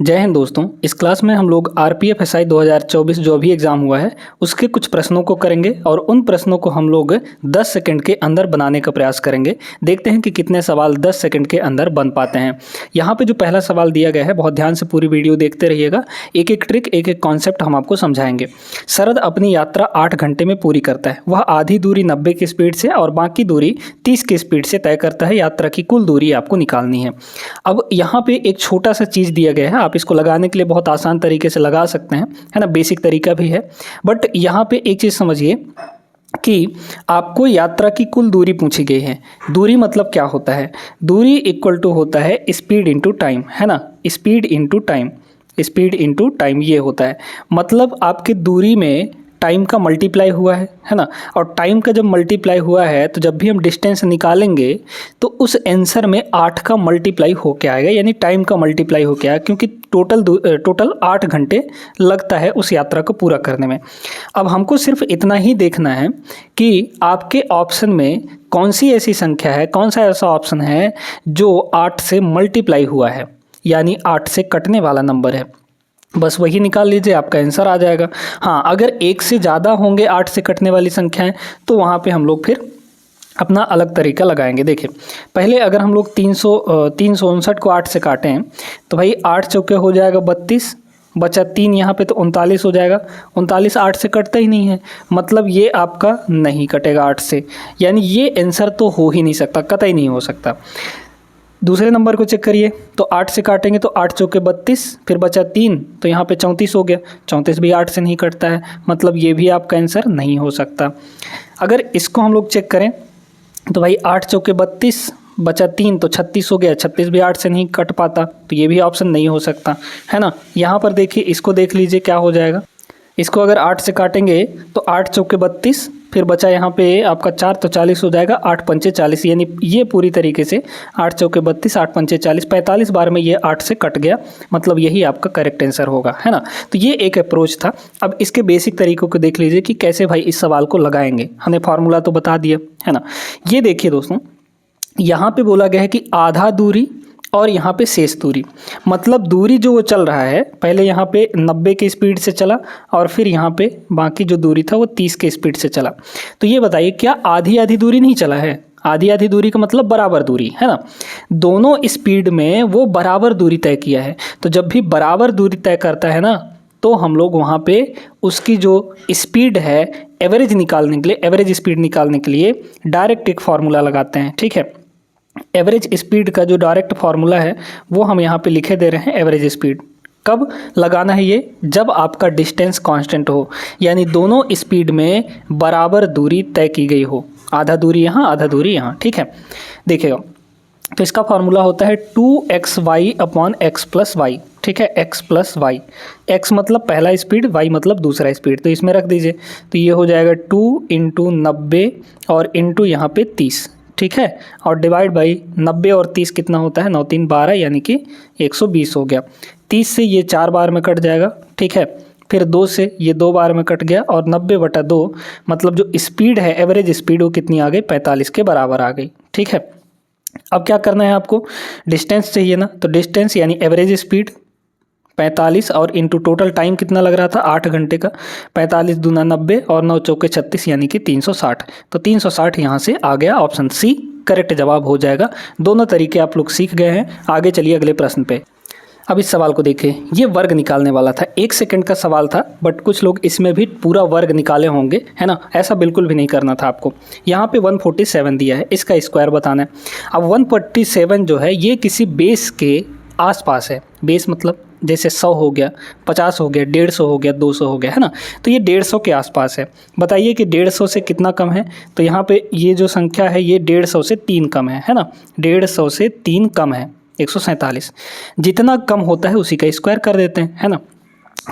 जय हिंद दोस्तों। इस क्लास में हम लोग आरपीएफ एसआई 2024 जो अभी एग्ज़ाम हुआ है उसके कुछ प्रश्नों को करेंगे और उन प्रश्नों को हम लोग 10 सेकंड के अंदर बनाने का प्रयास करेंगे। देखते हैं कि कितने सवाल 10 सेकंड के अंदर बन पाते हैं। यहाँ पे जो पहला सवाल दिया गया है, बहुत ध्यान से पूरी वीडियो देखते रहिएगा। एक एक ट्रिक, एक एक कॉन्सेप्ट हम आपको समझाएंगे। शरद अपनी यात्रा 8 घंटे में पूरी करता है। वह आधी दूरी 90 की स्पीड से और बाकी दूरी 30 की स्पीड से तय करता है। यात्रा की कुल दूरी आपको निकालनी है। अब यहाँ पे एक छोटा सा चीज़ दिया गया है, आप इसको लगाने के लिए बहुत आसान तरीके से लगा सकते हैं, है ना। बेसिक तरीका भी है, बट यहाँ पे एक चीज़ समझिए कि आपको यात्रा की कुल दूरी पूछी गई है। दूरी मतलब क्या होता है? दूरी इक्वल टू होता है स्पीड इनटू टाइम, है ना। Speed into time, speed into time ये होता है। मतलब आपकी दूरी में टाइम का मल्टीप्लाई हुआ है ना। और टाइम का जब मल्टीप्लाई हुआ है तो जब भी हम डिस्टेंस निकालेंगे तो उस आंसर में 8 का मल्टीप्लाई होके आएगा, यानी टाइम का मल्टीप्लाई होके आएगा, क्योंकि टोटल 8 घंटे लगता है उस यात्रा को पूरा करने में। अब हमको सिर्फ इतना ही देखना है कि आपके ऑप्शन में कौन सी ऐसी संख्या है, कौन सा ऐसा ऑप्शन है जो 8 से मल्टीप्लाई हुआ है, यानी 8 से कटने वाला नंबर है। बस वही निकाल लीजिए, आपका आंसर आ जाएगा। हाँ, अगर एक से ज़्यादा होंगे 8 से कटने वाली संख्याएं तो वहाँ पे हम लोग फिर अपना अलग तरीका लगाएंगे। देखिए, पहले अगर हम लोग 359 को 8 से काटें तो भाई 8 चौके हो जाएगा 32, बचा 3 यहाँ पे तो 39 हो जाएगा। 39 8 से कटता ही नहीं है, मतलब ये आपका नहीं कटेगा 8 से, यानी ये आंसर तो हो ही नहीं सकता, कतई नहीं हो सकता। दूसरे नंबर को चेक करिए, तो 8 से काटेंगे तो 8 चौके 32, फिर बचा 3 तो यहाँ पे 34 हो गया। 34 भी 8 से नहीं कटता है, मतलब ये भी आपका आंसर नहीं हो सकता। अगर इसको हम लोग चेक करें तो भाई 8 चौके 32, बचा 3 तो 36 हो गया। 36 भी 8 से नहीं कट पाता, तो ये भी ऑप्शन नहीं हो सकता, है ना। यहाँ पर देखिए, इसको देख लीजिए क्या हो जाएगा। इसको अगर 8 से काटेंगे तो 8 चौके 32, फिर बचा यहाँ पे आपका 4 तो 40 हो जाएगा। 8 पंचे 40, यानी ये पूरी तरीके से 8 चौके 32, 8 पंचे 40, 45 बार में ये 8 से कट गया, मतलब यही आपका करेक्ट आंसर होगा, है ना। तो ये एक अप्रोच था। अब इसके बेसिक तरीकों को देख लीजिए कि कैसे भाई इस सवाल को लगाएंगे। हमने फार्मूला तो बता दिया, है ना। ये देखिए दोस्तों, यहाँ पे बोला गया है कि आधा दूरी और यहाँ पे शेष दूरी, मतलब दूरी जो वो चल रहा है, पहले यहाँ पे 90 की स्पीड से चला और फिर यहाँ पे बाकी जो दूरी था वो 30 के स्पीड से चला। तो ये बताइए, क्या आधी आधी दूरी नहीं चला है? आधी आधी दूरी का मतलब बराबर दूरी, है ना। दोनों स्पीड में वो बराबर दूरी तय किया है। तो जब भी बराबर दूरी तय करता है ना, तो हम लोग वहाँ पे उसकी जो स्पीड है एवरेज निकालने के लिए, एवरेज स्पीड निकालने के लिए डायरेक्ट एक फार्मूला लगाते हैं, ठीक है। एवरेज स्पीड का जो डायरेक्ट फार्मूला है वो हम यहाँ पे लिखे दे रहे हैं। एवरेज स्पीड कब लगाना है? ये जब आपका डिस्टेंस कांस्टेंट हो, यानी दोनों स्पीड में बराबर दूरी तय की गई हो। आधा दूरी यहाँ, आधा दूरी यहाँ, ठीक है। देखिएगा, तो इसका फार्मूला होता है 2xy upon x plus Y, ठीक है। x प्लस वाई, x मतलब पहला स्पीड, y मतलब दूसरा स्पीड, तो इसमें रख दीजिए। तो ये हो जाएगा 2 इंटू 90 और इंटू यहाँ पे 30, ठीक है। और डिवाइड बाई 90 और 30 कितना होता है? 9 3 12, यानी कि 120 हो गया। 30 से ये 4 बार में कट जाएगा, ठीक है। फिर 2 से ये 2 बार में कट गया और 90/2, मतलब जो स्पीड है एवरेज स्पीड वो कितनी आ गई? 45 के बराबर आ गई, ठीक है। अब क्या करना है आपको? डिस्टेंस चाहिए ना, तो डिस्टेंस यानी एवरेज स्पीड 45 और इंटू टोटल टाइम कितना लग रहा था? 8 घंटे का। 45 दूना 90 और 9 चौके 36, यानी कि 360। तो 360 यहाँ से आ गया, ऑप्शन सी करेक्ट जवाब हो जाएगा। दोनों तरीके आप लोग सीख गए हैं। आगे चलिए अगले प्रश्न पे। अब इस सवाल को देखिए, ये वर्ग निकालने वाला था। 1 सेकंड का सवाल था, बट कुछ लोग इसमें भी पूरा वर्ग निकाले होंगे, है ना। ऐसा बिल्कुल भी नहीं करना था आपको। यहाँ पे 147 दिया है, इसका स्क्वायर बताना है। अब 147 जो है ये किसी बेस के आसपास है। बेस मतलब जैसे 100 हो गया, 50 हो गया, 150 हो गया, 200 हो गया, है ना। तो ये 150 के आसपास है। बताइए कि 150 से कितना कम है? तो यहाँ पे ये जो संख्या है ये 150 से 3 कम है ना। 150 से 3 कम है 147। जितना कम होता है उसी का स्क्वायर कर देते हैं, है ना।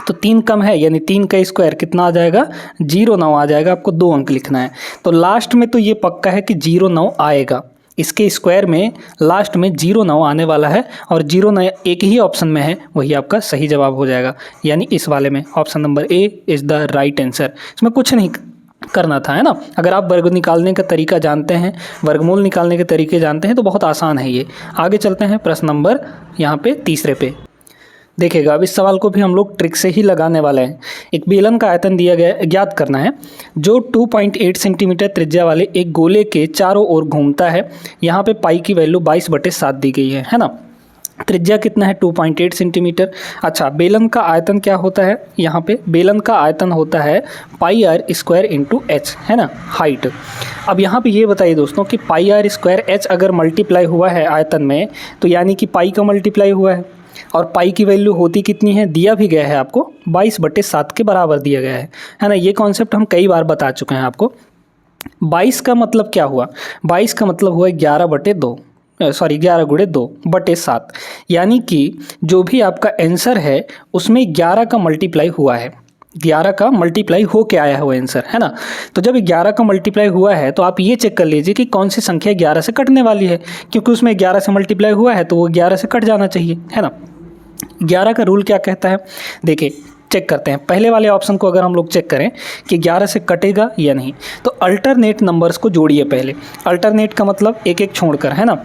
तो 3 कम है, यानी 3 का स्क्वायर कितना आ जाएगा? 09 आ जाएगा। आपको 2 अंक लिखना है, तो लास्ट में तो ये पक्का है कि 09 आएगा। इसके स्क्वायर में लास्ट में 09 आने वाला है और 09 एक ही ऑप्शन में है, वही आपका सही जवाब हो जाएगा। यानी इस वाले में option number A is the right answer. इसमें कुछ नहीं करना था, है ना। अगर आप वर्ग निकालने का तरीका जानते हैं, वर्गमूल निकालने के तरीके जानते हैं तो बहुत आसान है ये। आगे चलते हैं प्रश्न नंबर यहाँ पे तीसरे पे। देखिएगा अब इस सवाल को भी हम लोग ट्रिक से ही लगाने वाले हैं। एक बेलन का आयतन दिया गया है, ज्ञात करना है, जो 2.8 सेंटीमीटर त्रिज्या वाले एक गोले के चारों ओर घूमता है। यहाँ पे पाई की वैल्यू 22/7 दी गई है ना। त्रिज्या कितना है 2.8 सेंटीमीटर। अच्छा, बेलन का आयतन क्या होता है, यहाँ पे बेलन का आयतन होता है पाई आर स्क्वायर इंटू एच, है ना, हाइट। अब यहाँ पे ये बताइए दोस्तों कि पाई आर स्क्वायर एच अगर मल्टीप्लाई हुआ है आयतन में, तो यानी कि पाई का मल्टीप्लाई हुआ है, और पाई की वैल्यू होती कितनी है, दिया भी गया है आपको 22/7 के बराबर दिया गया है ना। ये कॉन्सेप्ट हम कई बार बता चुके हैं आपको। 22 का मतलब क्या हुआ, 22 का मतलब हुआ 11/2, सॉरी 11×2/7, यानी कि जो भी आपका आंसर है उसमें 11 का मल्टीप्लाई हुआ है, 11 का मल्टीप्लाई हो के आया है वो आंसर, है ना। तो जब 11 का मल्टीप्लाई हुआ है तो आप ये चेक कर लीजिए कि कौन सी संख्या 11 से कटने वाली है, क्योंकि उसमें 11 से मल्टीप्लाई हुआ है तो वो 11 से कट जाना चाहिए, है ना। 11 का रूल क्या कहता है, देखिए चेक करते हैं। पहले वाले ऑप्शन को अगर हम लोग चेक करें कि 11 से कटेगा या नहीं, तो अल्टरनेट नंबर्स को जोड़िए पहले। अल्टरनेट का मतलब एक एक छोड़कर, है ना।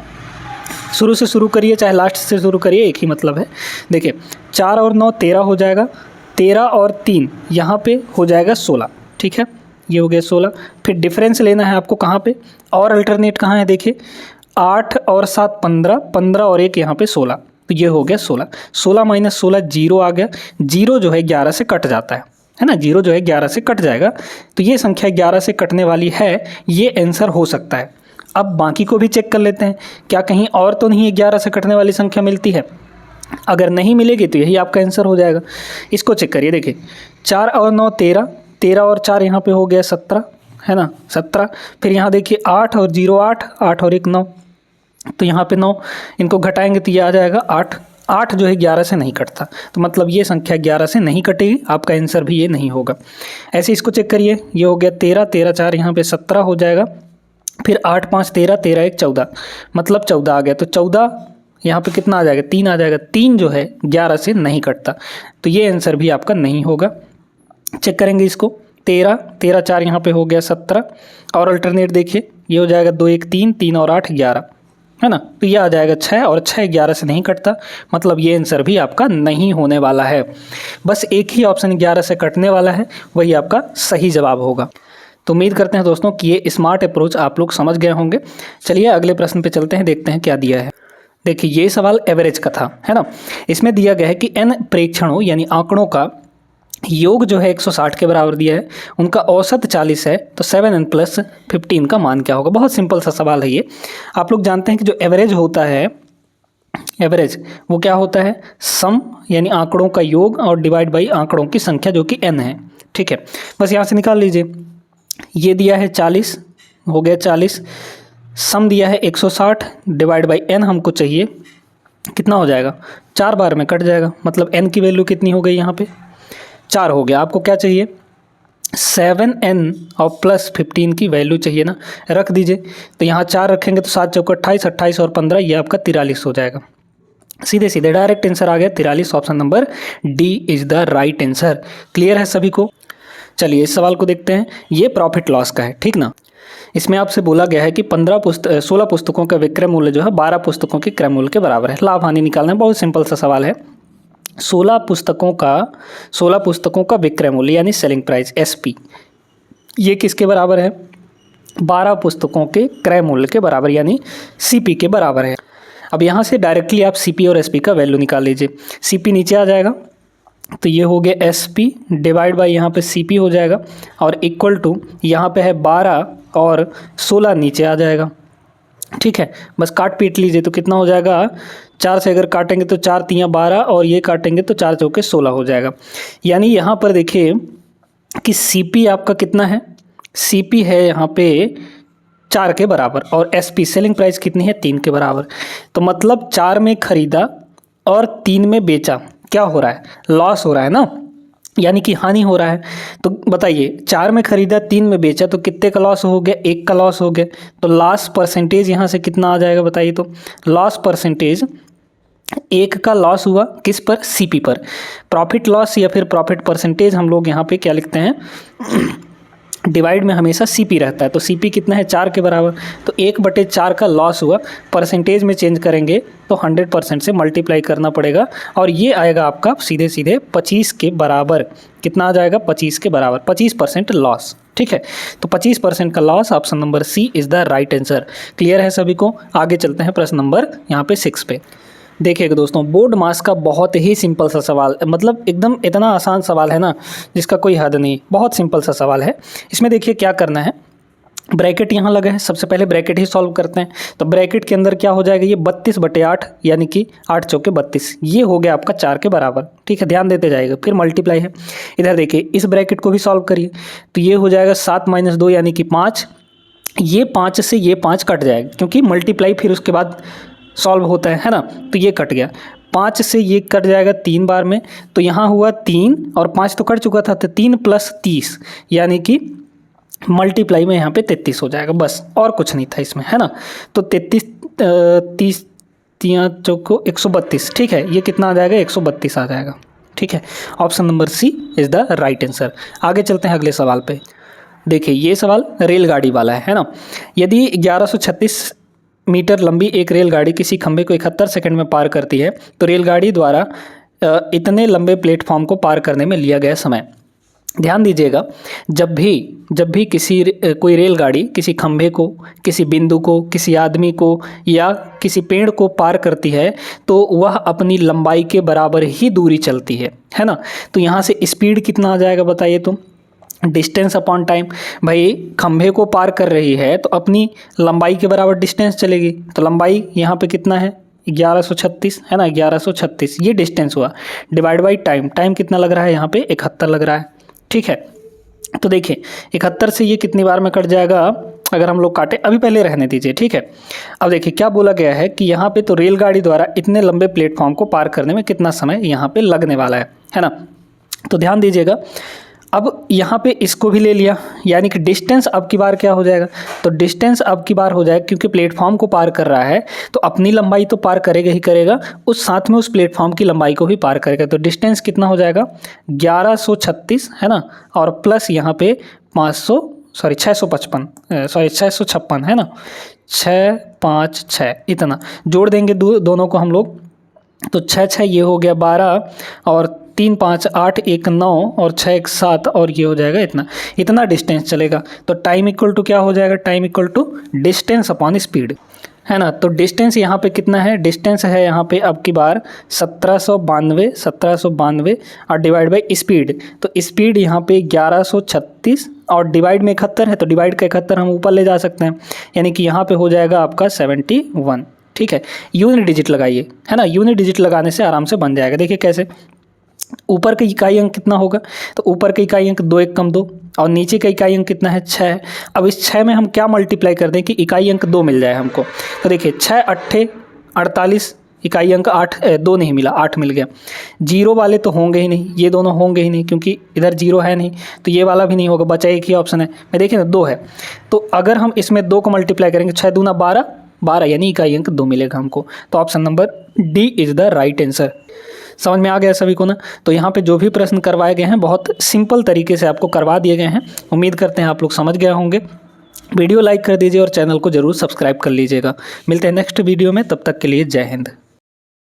शुरू से शुरू करिए चाहे लास्ट से शुरू करिए, एक ही मतलब है। देखिए 4 और 9 13 हो जाएगा, 13 और 3 यहाँ पे हो जाएगा 16, ठीक है, ये हो गया 16। फिर डिफरेंस लेना है आपको कहाँ पे, और अल्टरनेट कहाँ है, देखिए 8 और 7 15, 15 और 1 यहाँ पे 16, तो ये हो गया 16। 16 माइनस 16 जीरो आ गया, जीरो जो है 11 से कट जाता है ना, जीरो जो है 11 से कट जाएगा, तो ये संख्या 11 से कटने वाली है, ये आंसर हो सकता है। अब बाकी को भी चेक कर लेते हैं, क्या कहीं और तो नहीं 11 से कटने वाली संख्या मिलती है। अगर नहीं मिलेगी तो यही आपका आंसर हो जाएगा। इसको चेक करिए, देखिए 4 और 9 13, 13 और 4 यहाँ पे हो गया 17, है ना, 17। फिर यहाँ देखिए 8 और 0 8, 8 और 1 9, तो यहाँ पे 9, इनको घटाएंगे तो ये आ जाएगा 8। 8 जो है 11 से नहीं कटता, तो मतलब ये संख्या 11 से नहीं कटेगी, आपका आंसर भी ये नहीं होगा। ऐसे इसको चेक करिए, ये हो गया 13, 13 4 यहाँ पे 17 हो जाएगा। फिर 8 5 13, 13 1 14, मतलब 14 आ गया, तो 14 यहाँ पे कितना आ जाएगा, 3 आ जाएगा। 3 जो है 11 से नहीं कटता, तो ये आंसर भी आपका नहीं होगा। चेक करेंगे इसको, 13 13 4 यहाँ पे हो गया 17, और अल्टरनेट देखिए ये हो जाएगा 2 1 3, 3 और 8 11, है ना, तो ये आ जाएगा 6, और 6 11 से नहीं कटता, मतलब ये आंसर भी आपका नहीं होने वाला है। बस एक ही ऑप्शन 11 से कटने वाला है, वही आपका सही जवाब होगा। तो उम्मीद करते हैं दोस्तों कि ये स्मार्ट अप्रोच आप लोग समझ गए होंगे। चलिए अगले प्रश्न पे चलते हैं, देखते हैं क्या दिया है। देखिए ये सवाल एवरेज का था, है ना। इसमें दिया गया है कि n प्रेक्षणों यानी आंकड़ों का योग जो है 160 के बराबर दिया है, उनका औसत 40 है, तो 7n + 15 का मान क्या होगा। बहुत सिंपल सा सवाल है ये। आप लोग जानते हैं कि जो एवरेज होता है, एवरेज वो क्या होता है, सम यानी आंकड़ों का योग और डिवाइड बाई आंकड़ों की संख्या जो कि n है, ठीक है। बस यहाँ से निकाल लीजिए, ये दिया है 40, हो गया 40, सम दिया है 160, डिवाइड बाई n हमको चाहिए, कितना हो जाएगा, 4 बार में कट जाएगा, मतलब n की वैल्यू कितनी हो गई, यहाँ पे 4 हो गया। आपको क्या चाहिए, 7n और +15 की वैल्यू चाहिए ना, रख दीजिए। तो यहाँ 4 रखेंगे तो 7 चौका 28, 28 और 15 ये आपका 43 हो जाएगा। सीधे सीधे डायरेक्ट आंसर आ गया 43, option number D is the right answer. Clear है सभी को। चलिए इस सवाल को देखते हैं, ये प्रॉफिट लॉस का है, ठीक ना। इसमें आपसे बोला गया है कि 16 पुस्तकों का विक्रय मूल्य जो है 12 पुस्तकों के क्रय मूल्य के बराबर है। लाभ हानि निकालना है, बहुत सिंपल सा सवाल है। 16 पुस्तकों का विक्रय मूल्य यानी सेलिंग प्राइस SP, ये किसके बराबर है, 12 पुस्तकों के क्रय मूल्य के बराबर यानी CP के बराबर है। अब यहाँ से डायरेक्टली आप CP और SP का वैल्यू निकाल लीजिए। CP नीचे आ जाएगा, तो ये हो गया SP डिवाइड बाई यहाँ पे CP हो जाएगा, और इक्वल टू यहाँ पे है 12 और 16 नीचे आ जाएगा, ठीक है। बस काट पीट लीजिए तो कितना हो जाएगा, 4 से अगर काटेंगे तो 4 3 12, और ये काटेंगे तो 4 चौके 16 हो जाएगा। यानी यहाँ पर देखिए कि CP आपका कितना है, CP है यहाँ पे 4 के बराबर, और SP सेलिंग प्राइस कितनी है, 3 के बराबर। तो मतलब 4 में खरीदा और 3 में बेचा, क्या हो रहा है, लॉस हो रहा है ना, यानी कि हानि हो रहा है। तो बताइए 4 में खरीदा 3 में बेचा तो कितने का लॉस हो गया, 1 का लॉस हो गया। तो लॉस परसेंटेज यहाँ से कितना आ जाएगा बताइए, तो लॉस परसेंटेज 1 का लॉस हुआ किस पर, CP पर। प्रॉफिट लॉस या फिर प्रॉफिट परसेंटेज हम लोग यहाँ पे क्या लिखते हैं, डिवाइड में हमेशा CP रहता है, तो CP कितना है 4 के बराबर, तो 1/4 का लॉस हुआ। परसेंटेज में चेंज करेंगे तो 100% से मल्टीप्लाई करना पड़ेगा और ये आएगा आपका सीधे सीधे 25 के बराबर। कितना आ जाएगा 25 के बराबर, 25% लॉस। ठीक है, तो 25% का loss, option number C is the right answer. Clear है सभी को? आगे चलते हैं प्रश्न नंबर यहाँ पे 6 पे। देखिएगा दोस्तों, बोर्ड मास का बहुत ही सिंपल सा सवाल, मतलब एकदम इतना आसान सवाल है ना जिसका कोई हद नहीं, बहुत सिंपल सा सवाल है। इसमें देखिए क्या करना है, ब्रैकेट यहाँ लगा है, सबसे पहले ब्रैकेट ही सॉल्व करते हैं। तो ब्रैकेट के अंदर क्या हो जाएगा, ये 32/8 यानी कि 8 चौके 32, ये हो गया आपका 4 के बराबर। ठीक है, ध्यान देते जाएगा। फिर मल्टीप्लाई है, इधर देखिए इस ब्रैकेट को भी सॉल्व करिए, तो ये हो जाएगा 7 - 2 यानी कि 5। ये 5 से ये 5 कट जाएगा क्योंकि मल्टीप्लाई फिर उसके बाद सॉल्व होता है ना, तो ये कट गया। 5 से ये कट जाएगा 3 बार में, तो यहाँ हुआ 3 और 5 तो कट चुका था, तो 3 + 30 यानी कि मल्टीप्लाई में यहाँ पे 33 हो जाएगा, बस और कुछ नहीं था इसमें, है ना। तो 33 30 3 चौको 132। ठीक है, ये कितना आ जाएगा 132 आ जाएगा। ठीक है, option number C is the right answer. आगे चलते हैं अगले सवाल पे। देखिए ये सवाल रेलगाड़ी वाला है ना। यदि 1136 मीटर लंबी एक रेलगाड़ी किसी खंभे को 71 सेकंड में पार करती है, तो रेलगाड़ी द्वारा इतने लंबे प्लेटफॉर्म को पार करने में लिया गया समय। ध्यान दीजिएगा, जब भी कोई रेलगाड़ी किसी खंभे को, किसी बिंदु को, किसी आदमी को या किसी पेड़ को पार करती है तो वह अपनी लंबाई के बराबर ही दूरी चलती है ना। तो यहाँ से स्पीड कितना आ जाएगा बताइए तुम, डिस्टेंस अपॉन टाइम। भाई खंभे को पार कर रही है तो अपनी लंबाई के बराबर डिस्टेंस चलेगी, तो लंबाई यहाँ पे कितना है 1136 है ना, 1136 ये डिस्टेंस हुआ, डिवाइड बाई टाइम। टाइम कितना लग रहा है यहाँ पे 71 लग रहा है। ठीक है, तो देखिए 71 से ये कितनी बार में कट जाएगा अगर हम लोग काटे, अभी पहले रहने दीजिए। ठीक है, अब देखिए क्या बोला गया है कि यहाँ पे तो रेलगाड़ी द्वारा इतने लंबे प्लेटफॉर्म को पार करने में कितना समय यहाँ पे लगने वाला है ना। तो ध्यान दीजिएगा, अब यहाँ पे इसको भी ले लिया, यानी कि डिस्टेंस अब की बार क्या हो जाएगा, तो डिस्टेंस अब की बार हो जाएगा क्योंकि प्लेटफॉर्म को पार कर रहा है तो अपनी लंबाई तो पार करेगा ही करेगा, उस साथ में उस प्लेटफॉर्म की लंबाई को भी पार करेगा। तो डिस्टेंस कितना हो जाएगा 1136 है ना, और प्लस यहाँ पे 656 है ना, 656 इतना जोड़ देंगे दोनों को हम लोग, तो 6 ये हो गया 12 और 3 5 8 1 9 और 6 1 7 और ये हो जाएगा इतना डिस्टेंस चलेगा। तो टाइम इक्वल टू क्या हो जाएगा, time equal to distance upon speed, है ना। तो डिस्टेंस यहाँ पे कितना है, डिस्टेंस है यहाँ पे अब की बार 1792 और डिवाइड बाई स्पीड, तो स्पीड यहाँ पे 1136 और डिवाइड में 71 है, तो डिवाइड का 71 हम ऊपर ले जा सकते हैं, यानी कि यहाँ पे हो जाएगा आपका 71। ठीक है, यूनिट डिजिट लगाइए, है ना, यूनिट डिजिट लगाने से आराम से बन जाएगा। देखिए कैसे, ऊपर का इकाई अंक कितना होगा, तो ऊपर का इकाई अंक 2 1 2 और नीचे का इकाई अंक कितना है 6। अब इस 6 में हम क्या मल्टीप्लाई कर दें कि इकाई अंक 2 मिल जाए हमको, तो देखिए 6 8 48, इकाई अंक 2 नहीं मिला, 8 मिल गया। जीरो वाले तो होंगे ही नहीं, ये दोनों होंगे ही नहीं क्योंकि इधर जीरो है नहीं, तो ये वाला भी नहीं होगा, बचा एक ही ऑप्शन है। मैं देखिए ना 2 है, तो अगर हम इसमें 2 को मल्टीप्लाई करेंगे 6 दूना 12 यानी इकाई अंक 2 मिलेगा हमको। तो option number D is the right answer. समझ में आ गया सभी को ना। तो यहाँ पे जो भी प्रश्न करवाए गए हैं बहुत सिंपल तरीके से आपको करवा दिए गए हैं। उम्मीद करते हैं आप लोग समझ गए होंगे। वीडियो लाइक कर दीजिए और चैनल को ज़रूर सब्सक्राइब कर लीजिएगा। मिलते हैं नेक्स्ट वीडियो में, तब तक के लिए जय हिंद।